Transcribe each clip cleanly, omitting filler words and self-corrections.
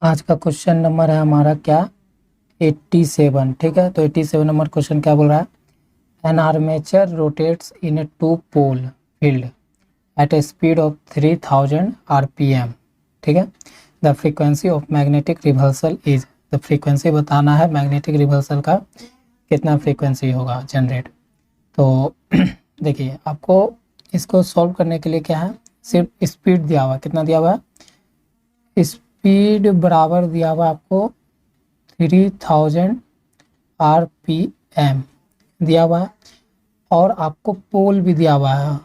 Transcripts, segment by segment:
आज का question number है हमारा क्या, 87। ठीक है, तो 87 नंबर क्वेश्चन क्या बोल रहा है, an armature rotates in a two pole field at a speed of 3000 RPM। ठीक है, the frequency of magnetic reversal is, the frequency बताना है मैग्नेटिक रिवर्सल का कितना फ्रीक्वेंसी होगा जनरेट। तो देखिए आपको इसको सॉल्व करने के लिए क्या है, सिर्फ स्पीड दिया हुआ है, कितना दिया हुआ है, स्पीड बराबर दिया हुआ आपको 3000 RPM दिया हुआ है, और आपको पोल भी दिया हुआ है।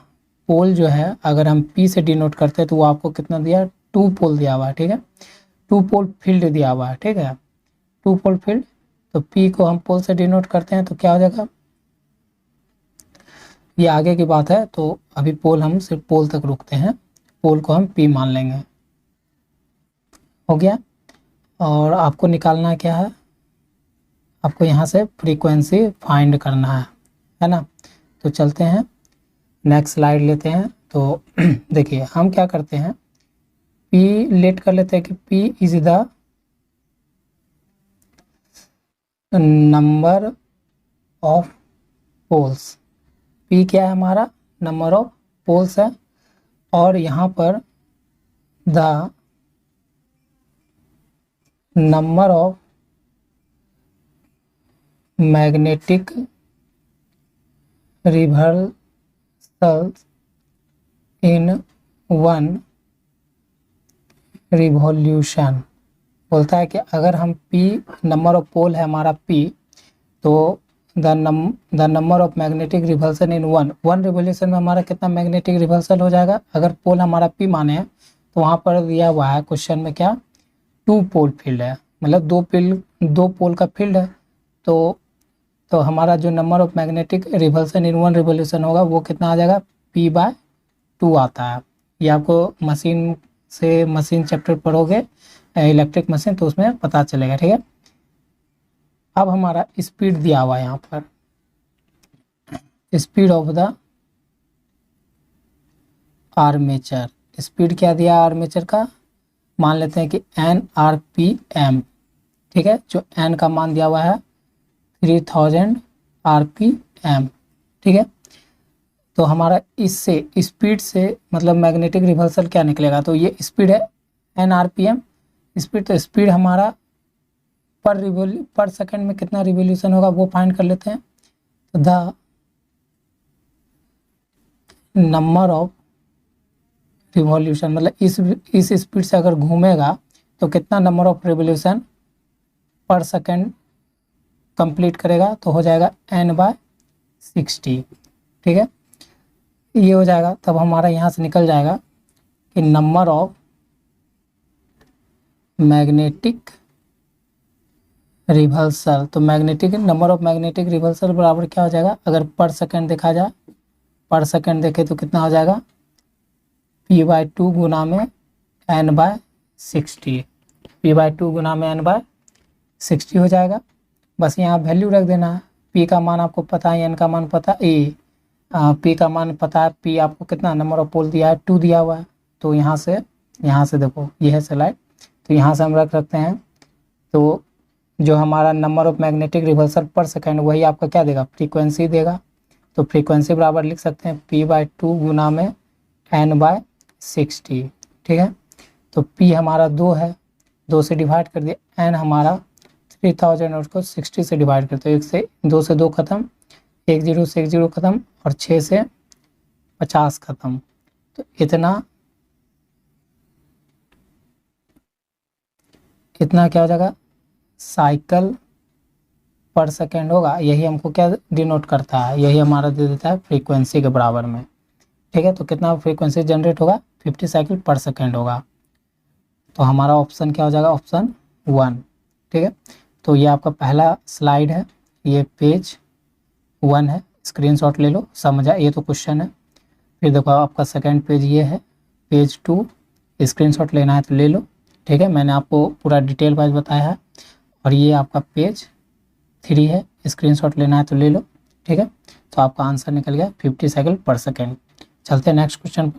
पोल जो है अगर हम P से डिनोट करते हैं तो वो आपको कितना दिया है, 2 पोल दिया हुआ है। ठीक है, 2 पोल फील्ड दिया हुआ है। ठीक है, 2 पोल फील्ड, तो P को हम पोल से डिनोट करते हैं तो क्या हो जाएगा, ये आगे की बात है, तो अभी पोल हम सिर्फ पोल तक रुकते हैं, पोल को हम P मान लेंगे। हो गया, और आपको निकालना क्या है, आपको यहाँ से फ्रीक्वेंसी फाइंड करना है ना। तो चलते हैं नेक्स्ट स्लाइड लेते हैं। तो देखिए हम क्या करते हैं, P लेट कर लेते हैं कि P is the number of poles. P क्या है हमारा, नंबर ऑफ पोल्स है, और यहाँ पर the number of magnetic reversals in one revolution. बोलता है कि अगर हम P, नंबर ऑफ पोल है हमारा P, तो the number of magnetic reversal in one revolution में हमारा कितना मैग्नेटिक रिवल्सन हो जाएगा। अगर पोल हमारा P माने हैं तो वहाँ पर दिया हुआ है क्वेश्चन में क्या, 2 पोल फील्ड है, मतलब 2 पोल का फील्ड है। तो हमारा जो number of magnetic reversal in one revolution होगा वो कितना आ जाएगा, P/2 आता है। ये आपको मशीन चैप्टर पढ़ोगे इलेक्ट्रिक मशीन, तो उसमें पता चलेगा। ठीक है, अब हमारा स्पीड दिया हुआ है यहाँ पर, speed of the armature. Speed क्या दिया आर्मेचर का, मान लेते हैं कि n RPM। ठीक है, जो n का मान दिया हुआ है 3000 RPM। ठीक है, तो हमारा इससे स्पीड से मतलब मैग्नेटिक रिवर्सल क्या निकलेगा, तो ये स्पीड है n RPM स्पीड, तो स्पीड हमारा पर सेकंड में कितना रिवोल्यूशन होगा वो फाइंड कर लेते हैं। तो द नंबर ऑफ रिवॉल्यूशन, मतलब इस स्पीड से अगर घूमेगा तो कितना नंबर ऑफ रिवॉल्यूशन पर सेकंड कंप्लीट करेगा, तो हो जाएगा n/60। ठीक है, ये हो जाएगा, तब हमारा यहाँ से निकल जाएगा कि नंबर ऑफ मैग्नेटिक रिवल्सल, तो नंबर ऑफ मैग्नेटिक रिवल्सल बराबर क्या हो जाएगा, अगर पर सेकंड देखा जाए, पर सेकंड देखे तो कितना हो जाएगा, P/2 गुना में n/60, P/2 गुना में n/60 हो जाएगा। बस यहाँ वैल्यू रख देना है, P का मान आपको पता है, n का मान पता है, P का मान पता है, P आपको कितना नंबर ऑफ पोल दिया है, 2 दिया हुआ है। तो यहाँ से देखो ये है स्लाइड, तो यहाँ से हम रख सकते हैं। तो जो हमारा नंबर ऑफ मैग्नेटिक रिवल्सल पर सेकंड वही आपका क्या देगा, फ्रीक्वेंसी देगा। तो फ्रीक्वेंसी बराबर लिख सकते हैं P/2 गुना में n/60। ठीक है, तो P हमारा 2 है, 2 से डिवाइड कर दिया, n हमारा 3000 और उसको 60 से डिवाइड करते हैं, 2 से 2 खत्म, 1 0 से 1 0 खत्म, और 6 से 50 खत्म। तो इतना क्या हो जाएगा, साइकिल पर सेकेंड होगा। यही हमको क्या डिनोट करता है, यही हमारा दे देता है फ्रीक्वेंसी के बराबर में। ठीक है, तो कितना फ्रीक्वेंसी जनरेट होगा, 50 साइकिल पर सेकेंड होगा। तो हमारा ऑप्शन क्या हो जाएगा, ऑप्शन 1। ठीक है, तो ये आपका पहला स्लाइड है, ये पेज 1 है, स्क्रीनशॉट ले लो, समझा, ये तो क्वेश्चन है। फिर देखो आपका सेकंड पेज ये है, पेज 2, स्क्रीनशॉट लेना है तो ले लो। ठीक है, मैंने आपको पूरा डिटेल वाइज बताया है। और ये आपका पेज 3 है, स्क्रीनशॉट लेना है तो ले लो। ठीक है, तो आपका आंसर निकल गया 50 साइकिल पर सेकेंड। चलते हैं नेक्स्ट क्वेश्चन।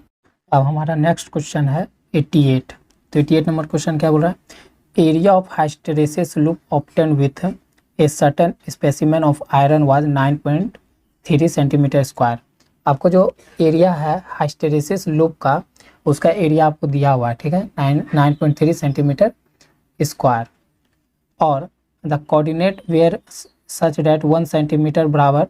अब हमारा नेक्स्ट क्वेश्चन है 88। तो 88 नंबर क्वेश्चन क्या बोल रहा है, area of hysteresis loop obtain with a certain specimen of iron was 9.3 centimetre square. आपको जो एरिया है हिस्टेरेसिस लूप का, उसका एरिया आपको दिया हुआ है, ठीक है, 9.3 सेंटीमीटर स्क्वायर, और the coordinate where such that 1 centimetre बराबर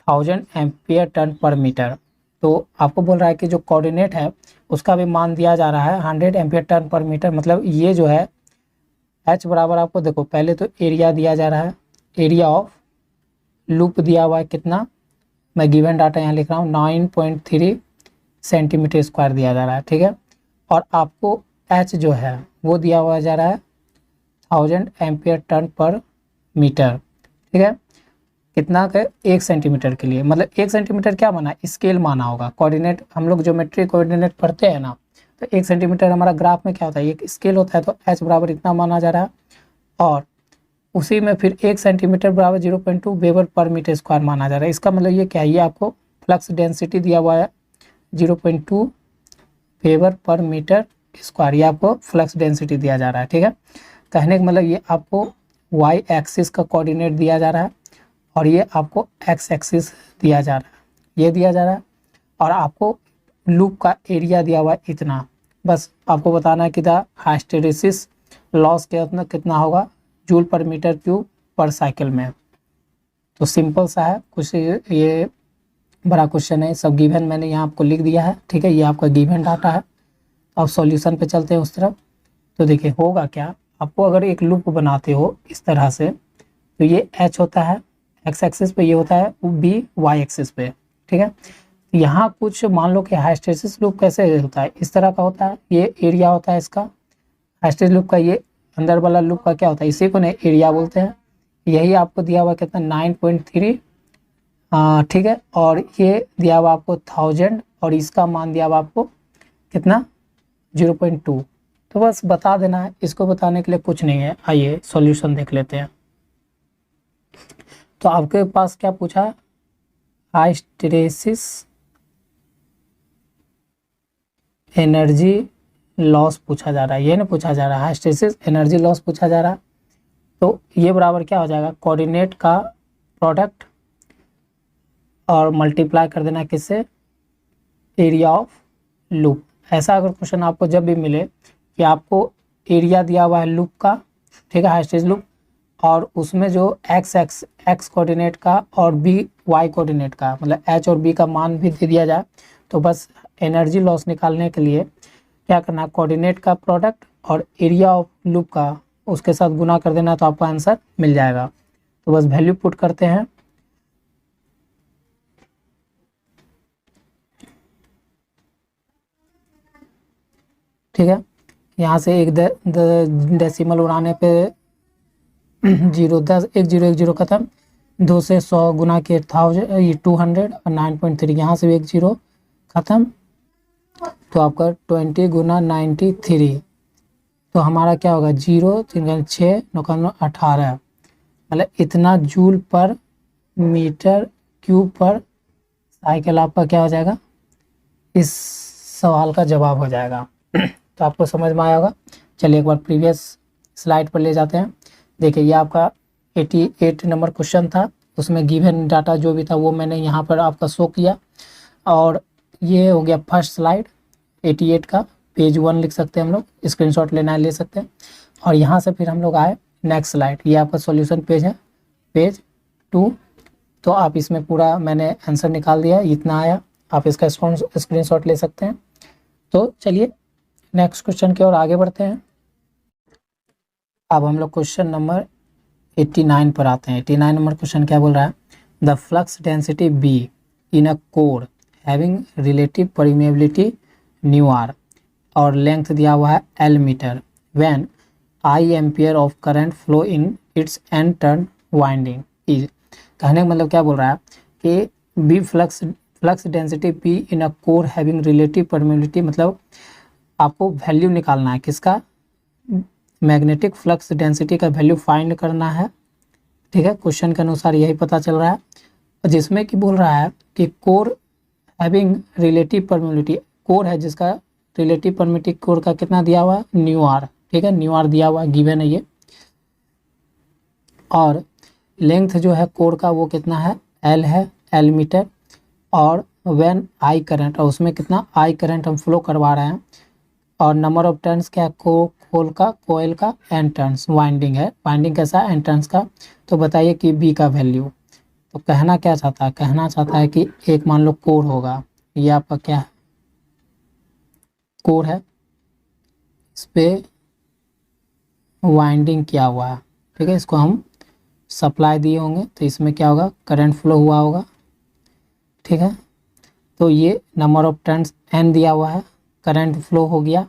1000 एम्पियर टन पर मीटर। तो आपको बोल रहा है कि जो कोऑर्डिनेट है उसका भी मान दिया जा रहा है 100 एम्पियर टन पर मीटर। मतलब ये जो है एच बराबर, आपको देखो पहले तो एरिया दिया जा रहा है, एरिया ऑफ लूप दिया हुआ है कितना, मैं गिवन डाटा यहाँ लिख रहा हूँ 9.3 सेंटीमीटर स्क्वायर दिया जा रहा है, ठीक है, और आपको एच जो है वो दिया हुआ जा रहा है 1000 एम्पियर टन पर मीटर, ठीक है, कितना के 1 सेंटीमीटर के लिए। मतलब 1 सेंटीमीटर क्या माना, स्केल माना होगा। कोऑर्डिनेट हम लोग ज्योमेट्री कोऑर्डिनेट पढ़ते हैं ना, तो 1 सेंटीमीटर हमारा ग्राफ में क्या होता है, एक स्केल होता है, तो एच बराबर इतना माना जा रहा है, और उसी में फिर 1 सेंटीमीटर बराबर 0.2 वेबर पर मीटर स्क्वायर माना जा रहा है। इसका मतलब ये क्या है, ये आपको फ्लक्स डेंसिटी दिया हुआ है 0.2 वेबर पर मीटर स्क्वायर, ये आपको फ्लक्स डेंसिटी दिया जा रहा है, ठीक है। कहने का मतलब ये आपको वाई एक्सिस का कोऑर्डिनेट दिया जा रहा है, और ये आपको एक्स एक्सिस दिया जा रहा है, ये दिया जा रहा है, और आपको लूप का एरिया दिया हुआ है इतना। बस आपको बताना है कि द हिस्टेरेसिस लॉस कितना होगा, जूल पर मीटर क्यूब पर साइकिल में। तो सिंपल सा है कुछ, ये बड़ा क्वेश्चन है, सब गिवन मैंने यहाँ आपको लिख दिया है, ठीक है, ये आपका गिवन डाटा है। अब सॉल्यूशन पे चलते हैं उस तरफ। तो देखिए होगा क्या, आपको अगर एक लूप बनाते हो इस तरह से, तो ये एच होता है एक्स एक्सिस पे, ये होता है बी वाई एक्सिस पे, ठीक है। यहाँ कुछ मान लो कि हिस्टेरेसिस लूप कैसे होता है, इस तरह का होता है, ये एरिया होता है इसका हिस्टेरेसिस लूप का, ये अंदर वाला लूप का क्या होता है, इसी को नहीं एरिया बोलते हैं। यही आपको दिया हुआ कितना 9.3, ठीक है, और ये दिया हुआ आपको 1000, और इसका मान दिया हुआ आपको कितना 0.2। तो बस बता देना है, इसको बताने के लिए कुछ नहीं है। आइए सॉल्यूशन देख लेते हैं। तो आपके पास क्या पूछा, हिस्टेरेसिस एनर्जी लॉस पूछा जा रहा है, ये ना पूछा जा रहा है, हिस्टेरेसिस एनर्जी लॉस पूछा जा रहा है। तो ये बराबर क्या हो जाएगा, कोऑर्डिनेट का प्रोडक्ट और मल्टीप्लाई कर देना किससे, एरिया ऑफ लूप। ऐसा अगर क्वेश्चन आपको जब भी मिले कि आपको एरिया दिया हुआ है लूप का, ठीक है, हिस्टेरेसिस लूप, और उसमें जो एक्स कोऑर्डिनेट का और बी वाई कोऑर्डिनेट का, मतलब एच और बी का मान भी दे दिया जाए, तो बस एनर्जी लॉस निकालने के लिए क्या करना, कोऑर्डिनेट का प्रोडक्ट और एरिया ऑफ लूप का उसके साथ गुना कर देना, तो आपका आंसर मिल जाएगा। तो बस वैल्यू पुट करते हैं, ठीक है, यहाँ से एक डेसिमल उड़ाने पे 0 10 1 0 1 0 खत्म, 2 से 100 गुना के 200 और 9.3, यहाँ से 1 0 खत्म, तो आपका 20 गुना 93, तो हमारा क्या होगा 0 3 6 9 18, मतलब इतना जूल पर मीटर क्यूब पर साइकिल आपका क्या हो जाएगा, इस सवाल का जवाब हो जाएगा। तो आपको समझ में आया होगा। चलिए एक बार प्रीवियस स्लाइड पर ले जाते हैं। देखिए ये आपका 88 नंबर क्वेश्चन था, उसमें गिवन डाटा जो भी था वो मैंने यहाँ पर आपका शो किया, और ये हो गया फर्स्ट स्लाइड 88 का, पेज 1 लिख सकते हैं हम लोग, स्क्रीनशॉट लेना है ले सकते हैं। और यहाँ से फिर हम लोग आए नेक्स्ट स्लाइड, ये आपका सॉल्यूशन पेज है, पेज 2। तो आप इसमें पूरा मैंने आंसर निकाल दिया, इतना आया, आप इसका स्क्रीनशॉट ले सकते हैं। तो चलिए नेक्स्ट क्वेश्चन की ओर आगे बढ़ते हैं। अब हम लोग क्वेश्चन नंबर 89 पर आते हैं। 89 नंबर क्वेश्चन क्या बोल रहा है, the flux density B in a core having relative permeability mu r और लेंथ दिया हुआ है l metre, when I ampere of current flow in its and turn winding is. कहने का मतलब क्या बोल रहा है कि B flux density B in a core having relative permeability, मतलब आपको वैल्यू निकालना है किसका, मैग्नेटिक फ्लक्स डेंसिटी का वैल्यू फाइंड करना है, ठीक है, क्वेश्चन के अनुसार यही पता चल रहा है, जिसमें कि बोल रहा है कि core having relative permeability, core है जिसका रिलेटिव परमिटिव कोर का कितना दिया हुआ है, न्यू आर, ठीक है, न्यू आर दिया हुआ है, गिवन है ये। और लेंथ जो है कोर का वो कितना है, एल है, एल मीटर। और व्हेन आई करंट, और उसमें कितना आई करंट हम फ्लो करवा रहे हैं। और नंबर ऑफ टर्न्स क्या है, कोल का, कोयल का एन टर्न्स, वाइंडिंग है, वाइंडिंग कैसा है, एन टर्न्स का। तो बताइए कि बी का वैल्यू। तो कहना क्या चाहता है, कहना चाहता है कि एक मान लो कोर होगा, ये आपका क्या है, कोर है, इस पे वाइंडिंग किया हुआ है, ठीक है, इसको हम सप्लाई दिए होंगे तो इसमें क्या होगा, करंट फ्लो हुआ होगा, ठीक है। तो ये नंबर ऑफ टर्न्स एन दिया हुआ है, करंट फ्लो हो गया।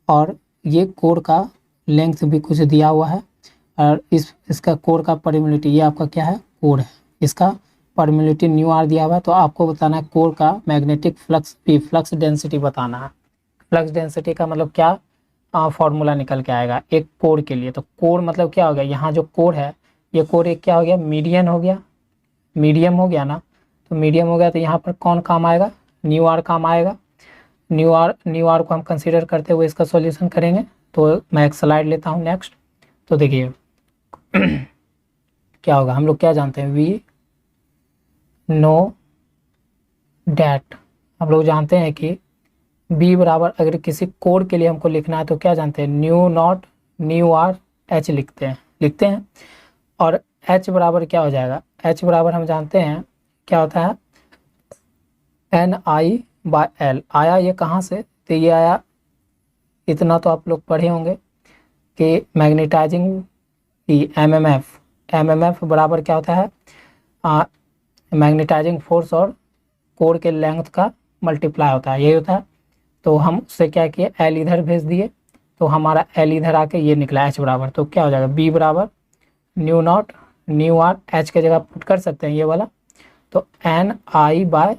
और ये कोर का लेंथ भी कुछ दिया हुआ है। और इसका कोर का परमिलिटी, ये आपका क्या है, कोर है, इसका परमिलिटी न्यू आर दिया हुआ है। तो आपको बताना है कोर का मैग्नेटिक फ्लक्स भी, फ्लक्स डेंसिटी बताना है। फ्लक्स डेंसिटी का मतलब क्या, फॉर्मूला निकल के आएगा एक कोर के लिए। तो कोर मतलब क्या हो गया, यहाँ जो कोर है, ये कोर एक क्या हो गया, मीडियन हो गया, मीडियम हो गया ना। तो मीडियम हो गया तो यहाँ पर कौन काम आएगा, न्यू आर काम आएगा। न्यू आर को हम कंसीडर करते हुए इसका सॉल्यूशन करेंगे। तो मैं एक स्लाइड लेता हूँ नेक्स्ट। तो देखिए क्या होगा, हम लोग क्या जानते हैं, वी नो डैट, हम लोग जानते हैं कि बी बराबर, अगर किसी कोड के लिए हमको लिखना है तो क्या जानते हैं, new naught mu r H लिखते हैं। और एच बराबर क्या हो जाएगा, एच बराबर हम जानते हैं क्या होता है, एन आई बाय एल। आया ये कहाँ से, तो ये आया, इतना तो आप लोग पढ़े होंगे कि मैग्नेटाइजिंग एमएमएफ बराबर क्या होता है, मैग्नेटाइजिंग फोर्स और कोर के लेंथ का मल्टीप्लाई होता है, यही होता है। तो हम उससे क्या किए, एल इधर भेज दिए, तो हमारा एल इधर आके ये निकला एच बराबर। तो क्या हो जाएगा, बी बराबर mu naught mu r, H के जगह पुट कर सकते हैं ये वाला। तो एन आई बाय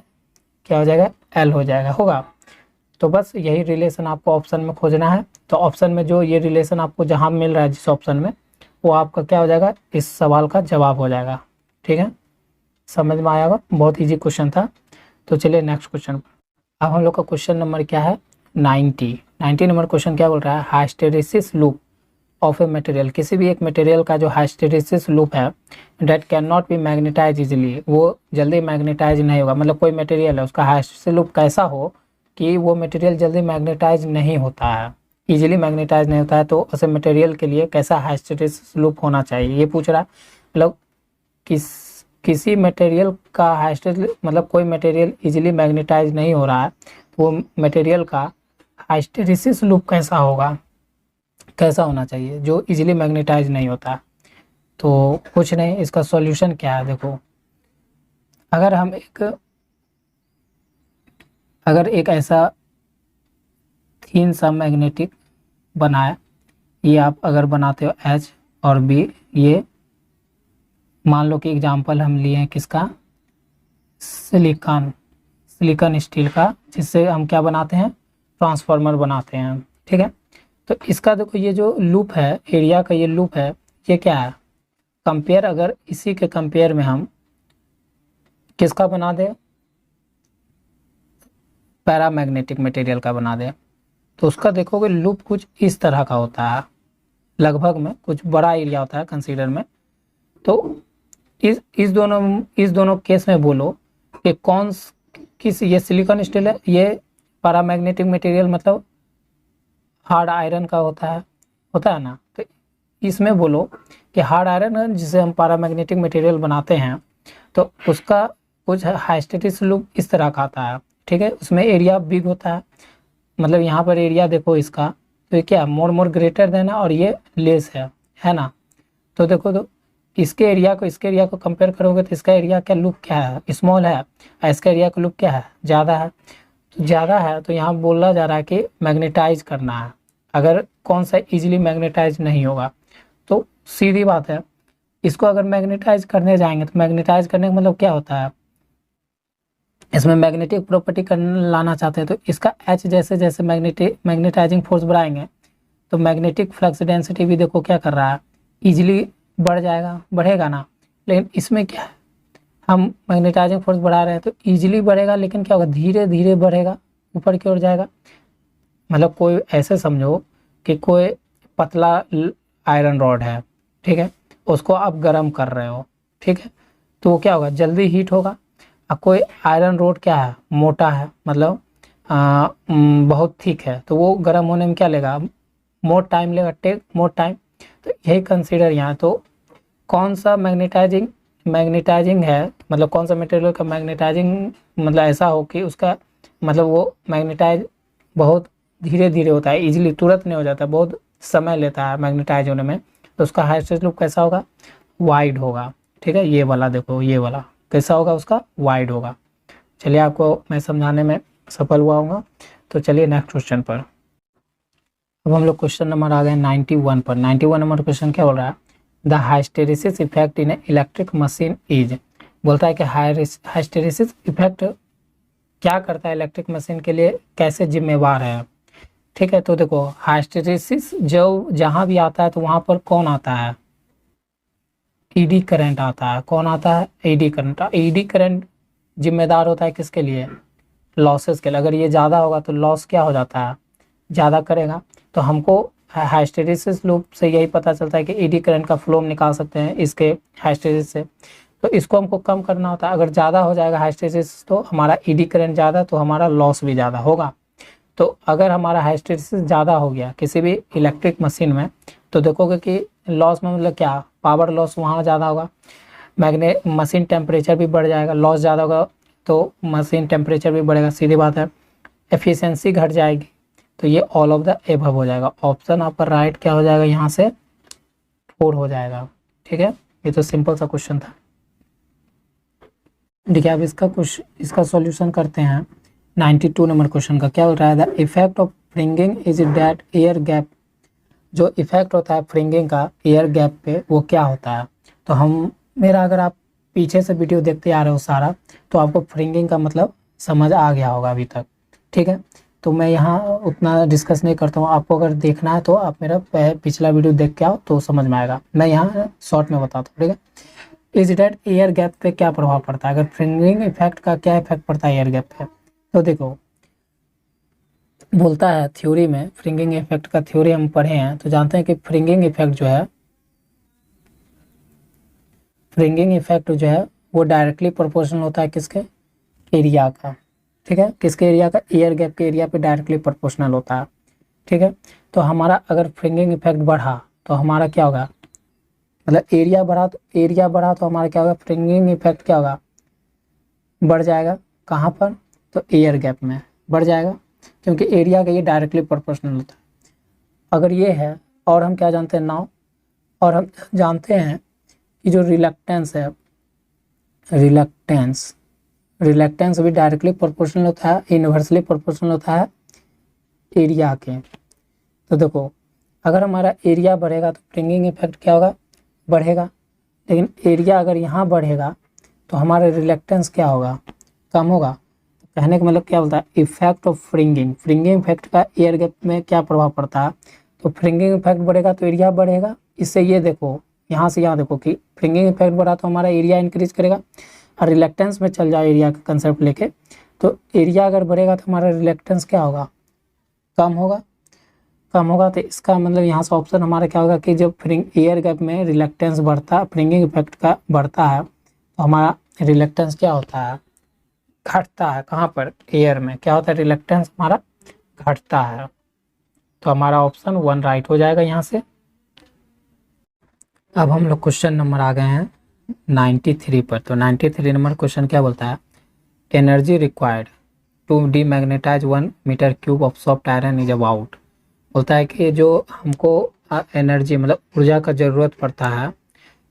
क्या हो जाएगा, एल हो जाएगा, होगा। तो बस यही रिलेशन आपको ऑप्शन में खोजना है। तो ऑप्शन में जो ये रिलेशन आपको जहाँ मिल रहा है जिस ऑप्शन में, वो आपका क्या हो जाएगा, इस सवाल का जवाब हो जाएगा, ठीक है। समझ में आया होगा, बहुत इजी क्वेश्चन था। तो चलिए नेक्स्ट क्वेश्चन पर। अब हम लोग का क्वेश्चन नंबर क्या है, 90 नंबर क्वेश्चन क्या बोल रहा है, hysteresis loop of a material, किसी भी एक मटेरियल का जो हाइस्टेरेसिस लूप है, that can not be magnetize easily, वो जल्दी मैग्नेटाइज नहीं होगा। मतलब कोई मटेरियल है उसका हाइस्टेरेसिस लूप कैसा हो कि वो मटेरियल जल्दी मैग्नेटाइज नहीं होता है, इजीली मैग्नेटाइज नहीं होता है। तो ऐसे मटेरियल के लिए कैसा हाइस्टेरेसिस लूप होना चाहिए, ये पूछ रहा है। मतलब किसी मटेरियल का हाइस्टेरेसिस, मतलब कोई मटेरियल इजीली मैग्नेटाइज नहीं हो रहा है, तो वो मटेरियल का हाइस्टेरेसिस लूप कैसा होगा, कैसा होना चाहिए जो इजीली मैग्नेटाइज नहीं होता। तो कुछ नहीं, इसका सॉल्यूशन क्या है, देखो अगर एक ऐसा थीन सा मैग्नेटिक बनाए, ये आप अगर बनाते हो एच और बी, ये मान लो कि एग्जांपल हम लिए हैं किसका, सिलिकॉन स्टील का, जिससे हम क्या बनाते हैं, ट्रांसफार्मर बनाते हैं, ठीक है। तो इसका देखो ये जो लूप है, एरिया का ये लूप है, ये क्या है, कंपेयर, अगर इसी के कंपेयर में हम किसका बना दे, पैरामैग्नेटिक मटेरियल का बना दे, तो उसका देखोगे लूप कुछ इस तरह का होता है, लगभग में कुछ बड़ा एरिया होता है कंसीडर में। तो इस दोनों केस में बोलो कि किस, ये सिलिकॉन स्टील है, ये पैरामैग्नेटिक मटेरियल मतलब हार्ड आयरन का होता है ना। तो इसमें बोलो कि हार्ड आयरन जिसे हम पैरामैग्नेटिक मटेरियल बनाते हैं, तो उसका कुछ हाइस्टेरेसिस लूप इस तरह का आता है, ठीक है। उसमें एरिया बिग होता है, मतलब यहाँ पर एरिया देखो इसका, तो ये क्या मोर ग्रेटर देन है और ये लेस है ना। तो देखो, तो इसके एरिया को कंपेयर करोगे तो इसका एरिया क्या लूप क्या है, स्मॉल है, और इसका एरिया का लूप क्या है, ज़्यादा है। तो ज़्यादा है तो यहाँ बोला जा रहा है कि मैग्नेटाइज करना है। अगर कौन सा इजीली मैग्नेटाइज नहीं होगा, तो सीधी बात है, इसको अगर मैग्नेटाइज करने जाएंगे तो मैग्नेटाइज करने का मतलब क्या होता है, इसमें मैग्नेटिक प्रॉपर्टी करने लाना चाहते हैं। तो इसका एच जैसे जैसे मैग्नेटाइजिंग फोर्स बढ़ाएंगे, तो मैग्नेटिक फ्लक्स डेंसिटी भी देखो क्या कर रहा है, इजीली बढ़ेगा ना। लेकिन इसमें क्या है, हम मैग्नेटाइजिंग फोर्स बढ़ा रहे हैं तो इजीली बढ़ेगा, लेकिन क्या होगा, धीरे धीरे बढ़ेगा, ऊपर की ओर जाएगा। मतलब कोई ऐसे समझो कि कोई पतला आयरन रॉड है, ठीक है, उसको आप गर्म कर रहे हो, ठीक है, तो वो क्या होगा, जल्दी हीट होगा। अब कोई आयरन रोड क्या है, मोटा है, मतलब बहुत थिक है, तो वो गर्म होने में क्या लेगा, मोर टाइम लेगा, टेक मोर टाइम। तो यही कंसीडर यहाँ। तो कौन सा मैग्नेटाइजिंग मैग्नेटाइजिंग है, मतलब कौन सा मटेरियल का मैग्नेटाइजिंग मतलब ऐसा हो कि उसका मतलब वो मैग्नेटाइज बहुत धीरे धीरे होता है, इजीली तुरंत नहीं हो जाता, बहुत समय लेता है मैग्नेटाइज होने में। तो उसका हाइस्टेज लूप कैसा होगा, वाइड होगा, ठीक है। ये वाला देखो, ये वाला कैसा होगा, उसका वाइड होगा। चलिए आपको मैं समझाने में सफल हुआ हूँ। तो चलिए नेक्स्ट क्वेश्चन पर। अब हम लोग क्वेश्चन नंबर आ गए 91 पर। 91 नंबर क्वेश्चन क्या बोल रहा है, the hysteresis effect in electric machine is, बोलता है कि हाइस्टेरिसिस इफेक्ट क्या करता है इलेक्ट्रिक मशीन के लिए, कैसे जिम्मेवार है, ठीक है। तो देखो हाइस्टेरिसिस जो जहाँ भी आता है तो वहाँ पर कौन आता है, ईडी करंट आता है। कौन आता है, ईडी करंट। ईडी करंट जिम्मेदार होता है किसके लिए, लॉसेस के लिए। अगर ये ज़्यादा होगा तो लॉस क्या हो जाता है, ज़्यादा करेगा। तो हमको हाइस्टेरिसिस लूप से यही पता चलता है कि ईडी करंट का फ्लो हम निकाल सकते हैं इसके हाइस्टेरिसिस से। तो इसको हमको कम करना होता है। अगर ज़्यादा हो जाएगा हाइस्टेरिसिस तो हमारा ईडी करंट ज़्यादा, तो हमारा लॉस भी ज़्यादा होगा। तो अगर हमारा हाइस्टेरिसिस ज़्यादा हो गया किसी भी इलेक्ट्रिक मशीन में, तो देखोगे कि लॉस में मतलब क्या, पावर लॉस वहाँ ज़्यादा होगा, मशीन टेम्परेचर भी बढ़ जाएगा, लॉस ज़्यादा होगा तो मशीन टेम्परेचर भी बढ़ेगा, सीधी बात है। एफिशिएंसी घट जाएगी। तो ये ऑल ऑफ द एबव हो जाएगा। ऑप्शन आपका राइट क्या हो जाएगा, यहाँ से 4 हो जाएगा, ठीक है। ये तो सिंपल सा क्वेश्चन था। देखिए अब इसका सॉल्यूशन करते हैं। 92 नंबर क्वेश्चन का क्या हो रहा है, the effect of fringing is that air gap, जो इफेक्ट होता है फ्रिंगिंग का एयर गैप पे वो क्या होता है। तो मेरा अगर आप पीछे से वीडियो देखते आ रहे हो सारा, तो आपको फ्रिंगिंग का मतलब समझ आ गया होगा अभी तक, ठीक है। तो मैं यहाँ उतना डिस्कस नहीं करता हूँ। आपको अगर देखना है तो आप मेरा पिछला वीडियो देख के आओ तो समझ में आएगा। मैं यहाँ शॉर्ट में बताता हूँ, ठीक है। इज डेट एयर गैप पे क्या प्रभाव पड़ता है, अगर फ्रिंगिंग इफेक्ट का क्या इफेक्ट पड़ता है एयर गैप पे। तो देखो बोलता है थ्योरी में, फ्रिंगिंग इफेक्ट का थ्योरी हम पढ़े हैं तो जानते हैं कि फ्रिंगिंग इफेक्ट जो है वो डायरेक्टली प्रोपोर्शनल होता है किसके, एरिया का, ठीक है। किसके एरिया का, एयर गैप के एरिया पे डायरेक्टली प्रोपोर्शनल होता है, ठीक है। तो हमारा अगर फ्रिंगिंग इफेक्ट बढ़ा तो हमारा क्या होगा, मतलब एरिया बढ़ा तो हमारा क्या होगा, फ्रिंगिंग इफेक्ट क्या होगा, बढ़ जाएगा। कहाँ पर, तो एयर गैप में बढ़ जाएगा, क्योंकि एरिया का ये डायरेक्टली प्रोपोर्शनल होता है। अगर ये है, और हम क्या जानते हैं नाउ, और हम जानते हैं कि जो रिलक्टेंस है, रिलक्टेंस भी डायरेक्टली प्रोपोर्शनल होता है, इन्वर्सली प्रोपोर्शनल होता है एरिया के। तो देखो अगर हमारा एरिया बढ़ेगा तो फ्रिंगिंग इफेक्ट क्या होगा, बढ़ेगा। लेकिन एरिया अगर यहाँ बढ़ेगा तो हमारा रिलक्टेंस क्या होगा, कम होगा। तो कहने का मतलब क्या बोलता है, इफेक्ट ऑफ फ्रिंगिंग इफेक्ट का एयर गैप में क्या प्रभाव पड़ता है। तो फ्रिंगिंग इफेक्ट बढ़ेगा तो एरिया बढ़ेगा। इससे ये देखो, यहाँ से यहाँ देखो कि फ्रिंगिंग इफेक्ट बढ़ा तो हमारा एरिया इंक्रीज करेगा। और रिलक्टेंस में चल जाओ एरिया का कंसेप्ट लेके, तो एरिया अगर बढ़ेगा तो हमारा रिलक्टेंस क्या होगा, कम होगा। तो इसका मतलब यहाँ से ऑप्शन हमारा क्या होगा कि जब एयर गैप में रिलक्टेंस बढ़ता, फ्रिंगिंग इफेक्ट का बढ़ता है तो हमारा रिलक्टेंस क्या होता है, घटता है। कहाँ पर, एयर में क्या होता है, रिलक्टेंस हमारा घटता है। तो हमारा ऑप्शन 1 राइट हो जाएगा यहाँ से। अब हम लोग क्वेश्चन नंबर आ गए हैं 93 पर। तो 93 नंबर क्वेश्चन क्या बोलता है, energy required to demagnetize 1 metre cube of soft iron is about. बोलता है कि जो हमको एनर्जी मतलब ऊर्जा का ज़रूरत पड़ता है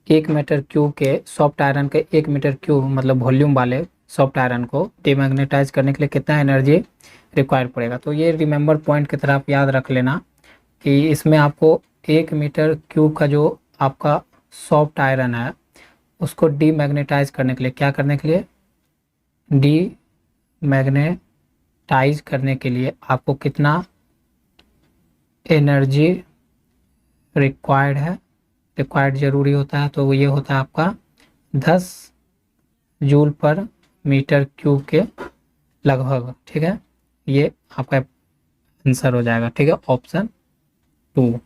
1 मीटर क्यूब के सॉफ्ट आयरन के, 1 मीटर क्यूब मतलब वॉल्यूम वाले सॉफ्ट आयरन को डीमैग्नेटाइज करने के लिए कितना एनर्जी रिक्वायर पड़ेगा। तो ये रिमेंबर पॉइंट की तरह आप याद रख लेना कि इसमें आपको 1 मीटर क्यूब का जो आपका सॉफ्ट आयरन है उसको डीमैग्नेटाइज करने के लिए, क्या करने के लिए, डीमैग्नेटाइज करने के लिए आपको कितना एनर्जी रिक्वायर्ड ज़रूरी होता है। तो ये होता है आपका 10 जूल पर मीटर क्यूब के लगभग, ठीक है। ये आपका आंसर हो जाएगा, ठीक है, ऑप्शन 2।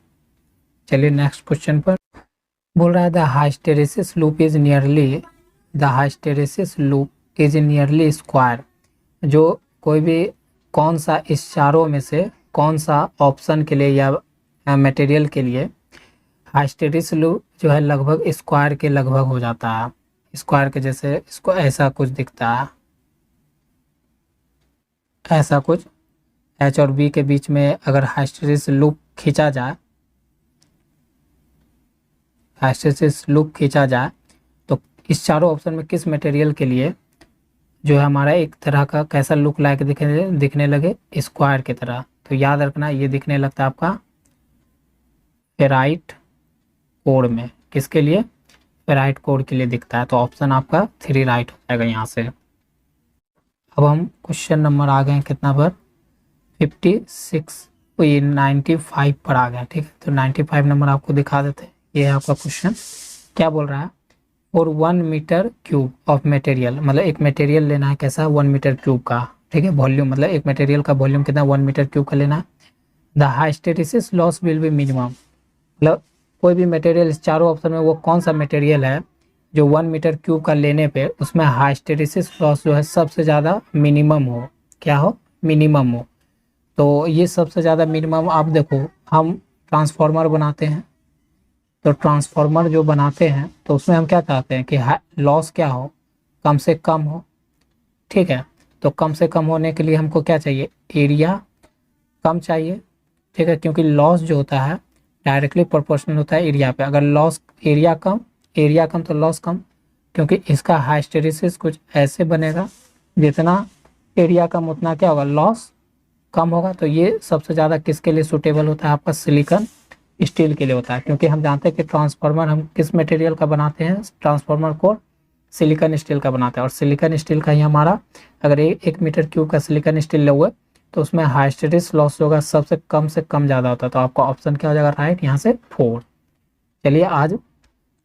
चलिए नेक्स्ट क्वेश्चन पर बोल रहा है the hysteresis loop is nearly square. जो कोई भी कौन सा इस चारों में से कौन सा ऑप्शन के लिए या मटेरियल के लिए हाइस्टेरेसिस लूप जो है लगभग स्क्वायर के लगभग हो जाता है, स्क्वायर के जैसे इसको ऐसा कुछ दिखता है, ऐसा कुछ एच और बी के बीच में अगर हाइस्टेरेसिस लूप खींचा जाए, हाइस्टेरेसिस लूप खींचा जाए तो इस चारों ऑप्शन में किस मटेरियल के लिए जो है हमारा एक तरह का कैसा लुक लाइक दिखने लगे, स्क्वायर की तरह। तो याद रखना ये दिखने लगता है आपका फेराइट कोर में, किसके लिए, फेराइट कोर के लिए दिखता है। तो ऑप्शन आपका 3 राइट हो जाएगा यहाँ से। अब हम क्वेश्चन नंबर आ गए कितना पर, 95 पर आ गया, ठीक है। तो 95 नंबर आपको दिखा देते हैं। ये है आपका क्वेश्चन, क्या बोल रहा है, और 1 मीटर क्यूब ऑफ मटेरियल, मतलब एक मटेरियल लेना है कैसा, 1 मीटर क्यूब का, ठीक है। वॉल्यूम मतलब एक मटेरियल का वॉल्यूम कितना, 1 मीटर क्यूब का लेना है। The hysteresis loss will be minimum, मतलब कोई भी मटेरियल इस चारों ऑप्शन में वो कौन सा मटेरियल है जो 1 मीटर क्यूब का लेने पे उसमें हाइस्टेरेसिस लॉस जो है सबसे ज़्यादा मिनिमम हो, क्या हो, मिनिमम हो। तो ये सबसे ज़्यादा मिनिमम, आप देखो हम ट्रांसफार्मर बनाते हैं, तो ट्रांसफार्मर जो बनाते हैं तो उसमें हम क्या चाहते हैं कि लॉस क्या हो, कम से कम हो, ठीक है। तो कम से कम होने के लिए हमको क्या चाहिए, एरिया कम चाहिए, ठीक है, क्योंकि लॉस जो होता है डायरेक्टली प्रोपोर्शनल होता है एरिया पे। अगर लॉस एरिया कम तो लॉस कम, क्योंकि इसका हाइस्टेरेसिस कुछ ऐसे बनेगा, जितना एरिया कम उतना क्या होगा, लॉस कम होगा। तो ये सबसे ज़्यादा किसके लिए सूटेबल होता है, आपका सिलिकॉन स्टील के लिए होता है, क्योंकि हम जानते हैं कि ट्रांसफार्मर हम किस मटेरियल का बनाते हैं, ट्रांसफार्मर कोर सिलिकॉन स्टील का बनाता है। और सिलिकॉन स्टील का ही हमारा अगर 1 मीटर क्यूब का सिलिकॉन स्टील ले हुए तो उसमें हाइस्टेरेसिस लॉस होगा सबसे कम से कम ज़्यादा होता है। तो आपका ऑप्शन क्या हो जाएगा राइट यहाँ से 4। चलिए आज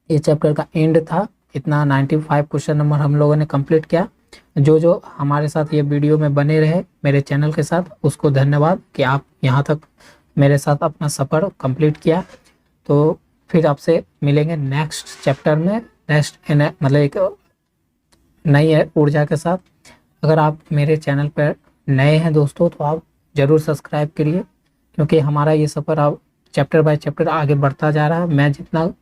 ये चैप्टर का एंड था, इतना 95 क्वेश्चन नंबर हम लोगों ने कंप्लीट किया। जो हमारे साथ ये वीडियो में बने रहे मेरे चैनल के साथ, उसको धन्यवाद कि आप यहाँ तक मेरे साथ अपना सफ़र कंप्लीट किया। तो फिर आपसे मिलेंगे नेक्स्ट चैप्टर में, नेक्स्ट मतलब एक नई ऊर्जा के साथ। अगर आप मेरे चैनल पर नए हैं दोस्तों तो आप ज़रूर सब्सक्राइब करिए, क्योंकि हमारा ये सफ़र अब चैप्टर बाय चैप्टर आगे बढ़ता जा रहा है। मैं जितना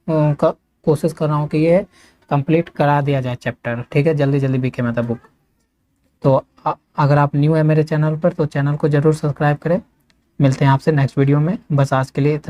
कोशिश कर रहा हूँ कि ये कंप्लीट करा दिया जाए चैप्टर, ठीक है, जल्दी जल्दी बीके मतलब बुक। तो अगर आप न्यू है मेरे चैनल पर तो चैनल को ज़रूर सब्सक्राइब करें। मिलते हैं आपसे नेक्स्ट वीडियो में, बस आज के लिए इतना।